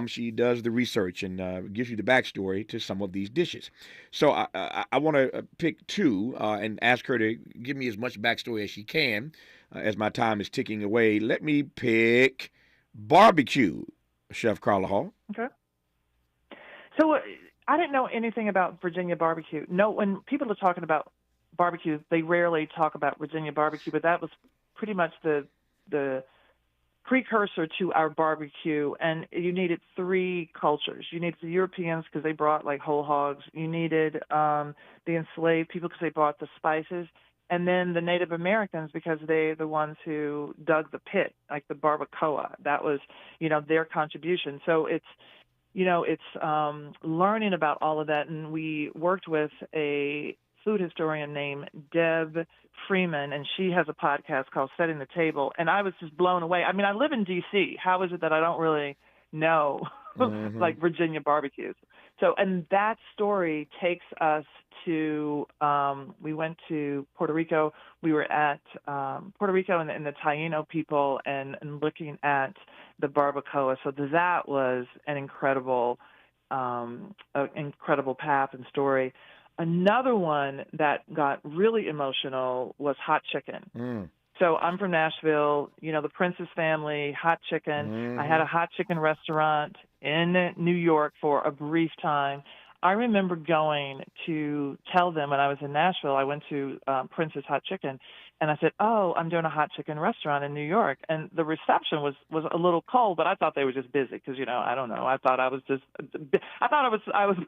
She does the research and gives you the backstory to some of these dishes. So I want to pick two and ask her to give me as much backstory as she can as my time is ticking away. Let me pick barbecue, Chef Carla Hall. Okay. So I didn't know anything about Virginia barbecue. No, when people are talking about barbecue, they rarely talk about Virginia barbecue, but that was pretty much the precursor to our barbecue, and you needed three cultures. You needed the Europeans because they brought like whole hogs. You needed the enslaved people because they brought the spices, and then the Native Americans because they're the ones who dug the pit, like the barbacoa. That was, their contribution. So it's learning about all of that, and we worked with a food historian named Deb Freeman, and she has a podcast called Setting the Table, and I was just blown away. I mean, I live in D.C. How is it that I don't really know like Virginia barbecues? So, and that story takes us to, we went to Puerto Rico. We were at Puerto Rico and the Taino people and looking at the barbacoa. So that was an incredible path and story. Another one that got really emotional was hot chicken. So I'm from Nashville, the Princess family, hot chicken. I had a hot chicken restaurant in New York for a brief time. I remember going to tell them when I was in Nashville, I went to Princess Hot Chicken, and I said, "Oh, I'm doing a hot chicken restaurant in New York." And the reception was a little cold, but I thought they were just busy because, I don't know. I thought I was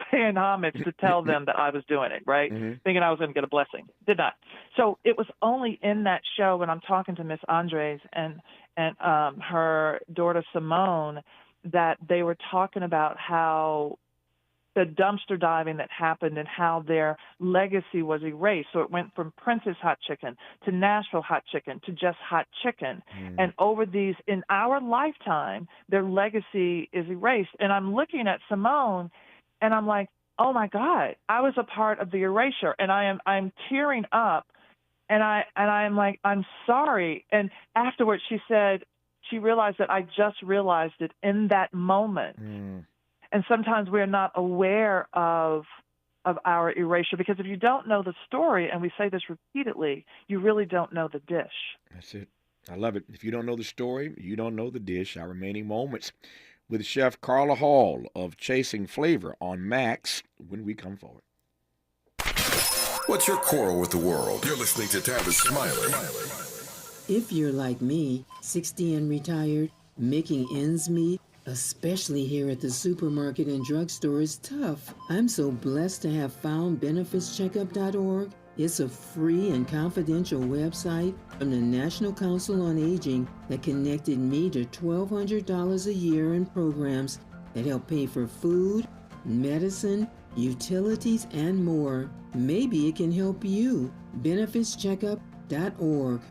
paying homage to tell them that I was doing it, right? Thinking I was going to get a blessing. Did not. So it was only in that show when I'm talking to Miss Andres and her daughter Simone that they were talking about how the dumpster diving that happened and how their legacy was erased. So it went from Princess Hot Chicken to Nashville Hot Chicken to just Hot Chicken. And over in our lifetime, their legacy is erased. And I'm looking at Simone and I'm like, oh my God, I was a part of the erasure. And I'm tearing up and I'm like, I'm sorry. And afterwards she said, she realized that I just realized it in that moment. And sometimes we're not aware of our erasure because if you don't know the story, and we say this repeatedly, you really don't know the dish. That's it. I love it. If you don't know the story, you don't know the dish. Our remaining moments with Chef Carla Hall of Chasing Flavor on Max when we come forward. What's your quarrel with the world? You're listening to Tavis Smiley. If you're like me, 60 and retired, making ends meet, especially here at the supermarket and drugstore, is tough. I'm so blessed to have found benefitscheckup.org. It's a free and confidential website from the National Council on Aging that connected me to $1,200 a year in programs that help pay for food, medicine, utilities, and more. Maybe it can help you. benefitscheckup.org.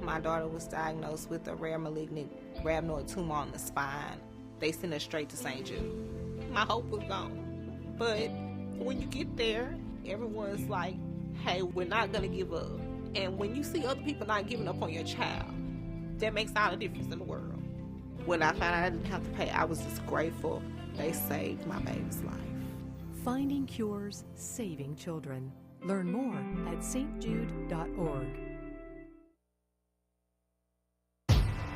My daughter was diagnosed with a rare malignant rhabdoid tumor on the spine. They sent her straight to St. Jude. My hope was gone. But when you get there, everyone's like, hey, we're not going to give up. And when you see other people not giving up on your child, that makes all the difference in the world. When I found out I didn't have to pay, I was just grateful. They saved my baby's life. Finding cures, saving children. Learn more at stjude.org.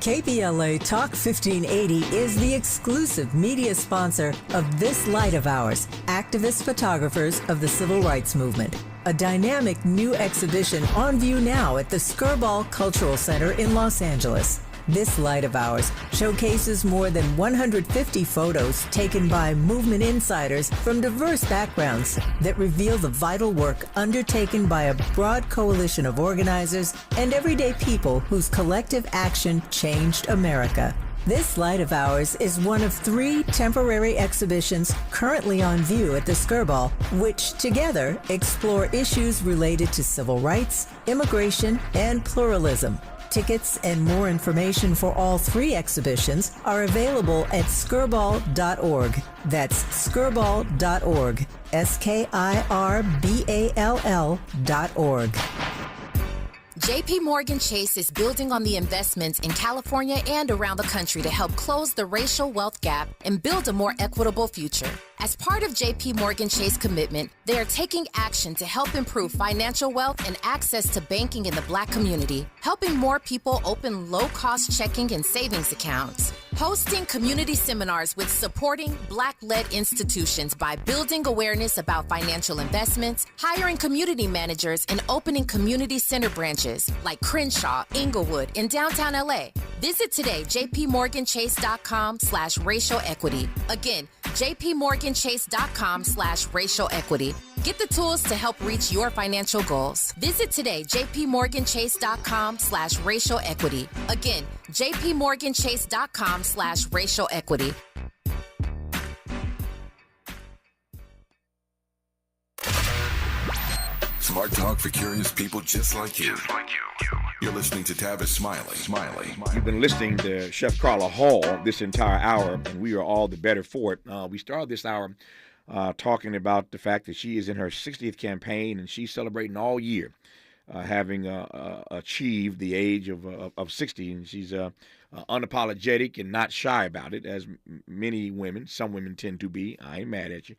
KBLA Talk 1580 is the exclusive media sponsor of this light of ours, activist photographers of the Civil Rights Movement. A dynamic new exhibition on view now at the Skirball Cultural Center in Los Angeles. This light of ours showcases more than 150 photos taken by movement insiders from diverse backgrounds that reveal the vital work undertaken by a broad coalition of organizers and everyday people whose collective action changed America. This light of ours is one of 3 temporary exhibitions currently on view at the Skirball, which together explore issues related to civil rights, immigration, and pluralism. Tickets and more information for all 3 exhibitions are available at skirball.org. That's skirball.org. SKIRBALL.org. JP Morgan Chase is building on the investments in California and around the country to help close the racial wealth gap and build a more equitable future. As part of JP Morgan Chase commitment, they are taking action to help improve financial wealth and access to banking in the Black community, helping more people open low-cost checking and savings accounts, Hosting community seminars with supporting Black-led institutions by building awareness about financial investments, hiring community managers, and opening community center branches like Crenshaw, Inglewood, in downtown LA. Visit today, jpmorganchase.com/racial equity. Again, jpmorganchase.com/racial equity. Get the tools to help reach your financial goals. Visit today, jpmorganchase.com/racial equity. Again, jpmorganchase.com/racial equity. Smart talk for curious people just like you. You're listening to Tavis Smiley. You've been listening to Chef Carla Hall this entire hour, and we are all the better for it. We started this hour talking about the fact that she is in her 60th campaign, and she's celebrating all year, having achieved the age of 60, and she's unapologetic and not shy about it, as many women, some women tend to be. I ain't mad at you.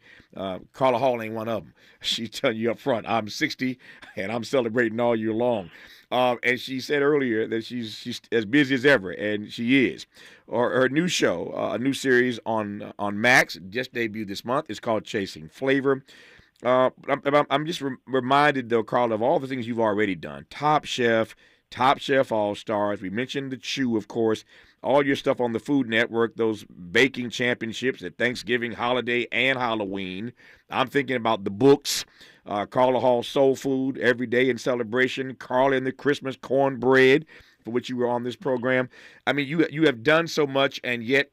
Carla Hall ain't one of them. She's telling you up front, I'm 60, and I'm celebrating all year long. And she said earlier that she's as busy as ever, and she is. Her new show, a new series on Max, just debuted this month. It's called Chasing Flavor. I'm just reminded, though, Carla, of all the things you've already done. Top Chef All-Stars. We mentioned the Chew, of course. All your stuff on the Food Network, those baking championships at Thanksgiving, holiday, and Halloween. I'm thinking about the books. Carla Hall Soul Food, Every Day in Celebration, Carla and the Christmas Cornbread, for which you were on this program. I mean, you have done so much, and yet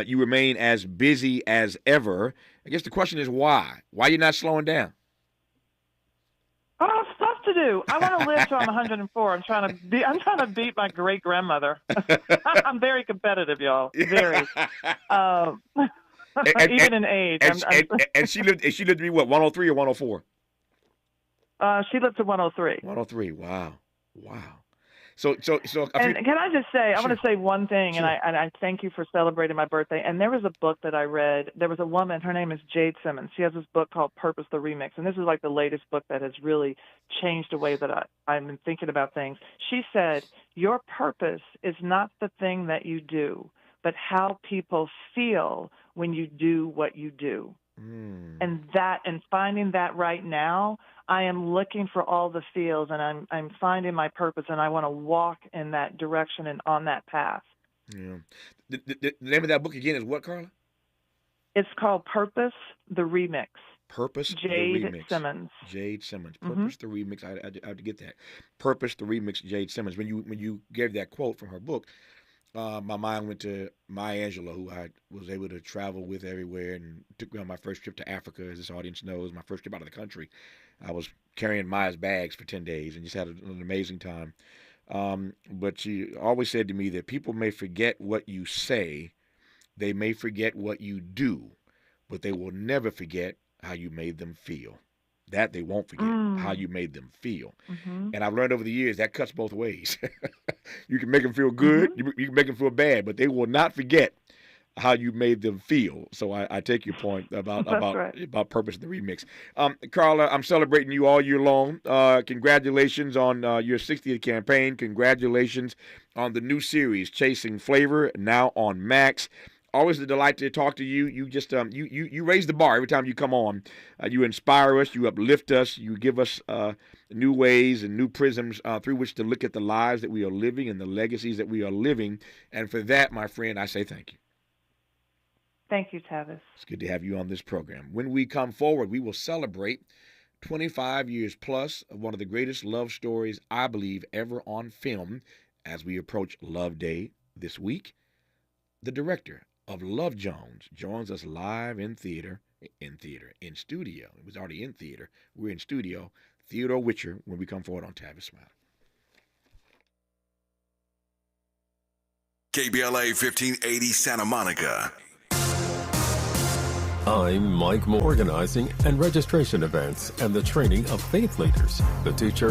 you remain as busy as ever. I guess the question is why? Why are you not slowing down? Oh, stuff to do. I want to live till I'm 104. I'm trying to beat my great grandmother. I'm very competitive, y'all. Very. Even in age. And she lived to be what, 103 or 104? She lived to 103. 103. Wow. So can I just say, I want to say one thing, Sure. and I thank you for celebrating my birthday. And there was a book that I read. There was a woman, her name is Jade Simmons. She has this book called Purpose, the Remix. And this is like the latest book that has really changed the way that I've been thinking about things. She said, your purpose is not the thing that you do, but how people feel when you do what you do. And finding that right now, I am looking for all the feels, and I'm finding my purpose, and I want to walk in that direction and on that path. Yeah. The name of that book again is what, Carla? It's called Purpose, the Remix. Purpose, Jade the Remix. Simmons. Jade Simmons. Purpose, the Remix. I have to get that. Purpose, the Remix, Jade Simmons. When you gave that quote from her book, my mind went to Maya Angelou, who I was able to travel with everywhere, and took me on my first trip to Africa, as this audience knows, my first trip out of the country. I was carrying Maya's bags for 10 days and just had an amazing time. But she always said to me that people may forget what you say, they may forget what you do, but they will never forget how you made them feel. That they won't forget, how you made them feel. Mm-hmm. And I've learned over the years that cuts both ways. You can make them feel good, you can make them feel bad, but they will not forget how you made them feel. So I take your point about Purpose of the Remix. Carla, I'm celebrating you all year long. Congratulations on your 60th campaign. Congratulations on the new series, Chasing Flavor, now on Max. Always a delight to talk to you. You just you raise the bar every time you come on. You inspire us. You uplift us. You give us new ways and new prisms through which to look at the lives that we are living and the legacies that we are living. And for that, my friend, I say thank you. Thank you, Tavis. It's good to have you on this program. When we come forward, we will celebrate 25 years plus of one of the greatest love stories, I believe, ever on film as we approach Love Day this week. The director of Love Jones joins us live in studio. It was already in theater. We're in studio. Theodore Witcher when we come forward on Tavis Smiley. KBLA 1580 Santa Monica. I'm Mike Moore, organizing and registration events and the training of faith leaders. The two churches